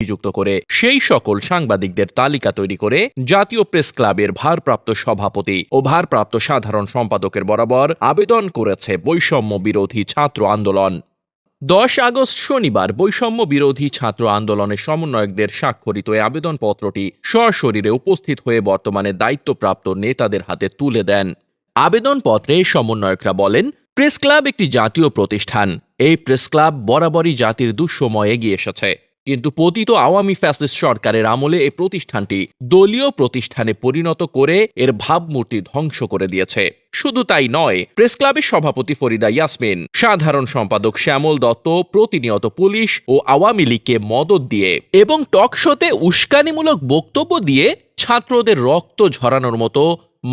অভিযুক্ত করে সেই সকল সাংবাদিকদের তালিকা তৈরি করে জাতীয় প্রেস ক্লাবের ভারপ্রাপ্ত সভাপতি ও ভারপ্রাপ্ত সাধারণ সম্পাদকের বরাবর আবেদন করেছে বৈষম্য বিরোধী ছাত্র আন্দোলন। 10 আগস্ট শনিবার বৈষম্য বিরোধী ছাত্র আন্দোলনের সমন্বয়কদের স্বাক্ষরিত এই আবেদনপত্রটি সশরীরে উপস্থিত হয়ে বর্তমানে দায়িত্বপ্রাপ্ত নেতাদের হাতে তুলে দেন। আবেদনপত্রে সমন্বয়করা বলেন, প্রেস ক্লাব একটি জাতীয় প্রতিষ্ঠান। এই প্রেস ক্লাব বরাবরই জাতির দুঃসময়ে এগিয়ে এসেছে, কিন্তু পতিত আওয়ামী ফ্যাসিস্ট সরকারের আমলে এই প্রতিষ্ঠানটি দলীয় প্রতিষ্ঠানে পরিণত করে এর ভাবমূর্তি ধ্বংস করে দিয়েছে। শুধু তাই নয়, প্রেস ক্লাবের সভাপতি ফরিদা ইয়াসমিন, সাধারণ সম্পাদক শ্যামল দত্ত প্রতিনিয়ত পুলিশ ও আওয়ামী লীগকে মদদ দিয়ে এবং টকশোতে উস্কানিমূলক বক্তব্য দিয়ে ছাত্রদের রক্ত ঝরানোর মতো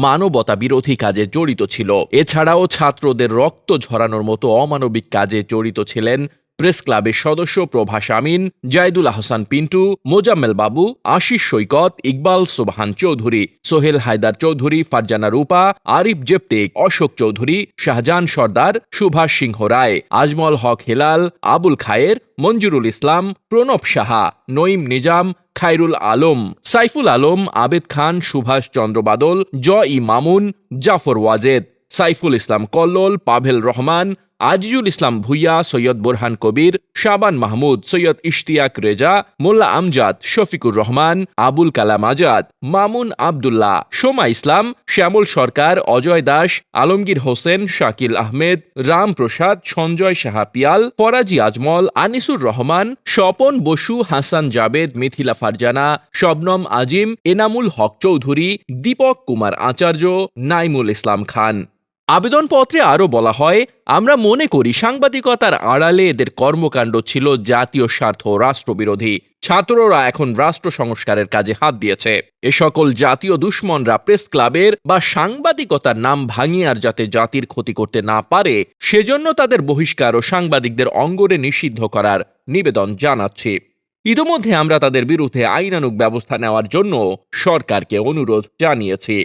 মানবতা বিরোধী কাজে জড়িত ছিল। এছাড়াও ছাত্রদের রক্ত ঝরানোর মতো অমানবিক কাজে জড়িত ছিলেন প্রেস ক্লাবের সদস্য প্রভাস আমিন, জাইদুল আহসান পিন্টু, মোজাম্মেল বাবু, আশিস সৈকত, ইকবাল সুবহান চৌধুরী, সোহেল হায়দার চৌধুরী, ফারজানা রূপা, আরিফ জেপ্তিক, অশোক চৌধুরী, শাহজাহান সর্দার, সুভাষ সিংহ রায়, আজমল হক হেলাল, আবুল খায়ের, মঞ্জুরুল ইসলাম, প্রণব সাহা, নঈম নিজাম, খায়রুল আলম, সাইফুল আলম, আবেদ খান, সুভাষ চন্দ্র বাদল, ই মামুন, জাফর ওয়াজেদ, সাইফুল ইসলাম কল্লোল, পাভেল রহমান, আজিজুল ইসলাম ভুইয়া, সৈয়দ বোরহান কবির, শাবান মাহমুদ, সৈয়দ ইশতিয়াক রেজা, মোল্লা আমজাদ, শফিকুর রহমান, আবুল কালাম আজাদ, মামুন আবদুল্লাহ, সোমা ইসলাম, শ্যামল সরকার, অজয় দাস, আলমগীর হোসেন, শাকিল আহমেদ, রামপ্রসাদ, সঞ্জয় সাহা পিয়াল, ফরাজি আজমল, আনিসুর রহমান, স্বপন বসু, হাসান জাবেদ, মিথিলা ফারজানা, শবনম আজিম, এনামুল হক চৌধুরী, দীপক কুমার আচার্য, নাইমুল ইসলাম খান। আবেদনপত্রে আরও বলা হয়, আমরা মনে করি সাংবাদিকতার আড়ালে এদের কর্মকাণ্ড ছিল জাতীয় স্বার্থ ও রাষ্ট্রবিরোধী। ছাত্ররা এখন রাষ্ট্র সংস্কারের কাজে হাত দিয়েছে। এ সকল জাতীয় দুশ্মনরা প্রেস ক্লাবের বা সাংবাদিকতার নাম ভাঙিয়ে আর যাতে জাতির ক্ষতি করতে না পারে, সেজন্য তাদের বহিষ্কার ও সাংবাদিকদের অঙ্গনে নিষিদ্ধ করার নিবেদন জানাচ্ছি। ইতোমধ্যে আমরা তাদের বিরুদ্ধে আইনানুগ ব্যবস্থা নেওয়ার জন্য সরকারকে অনুরোধ জানিয়েছি।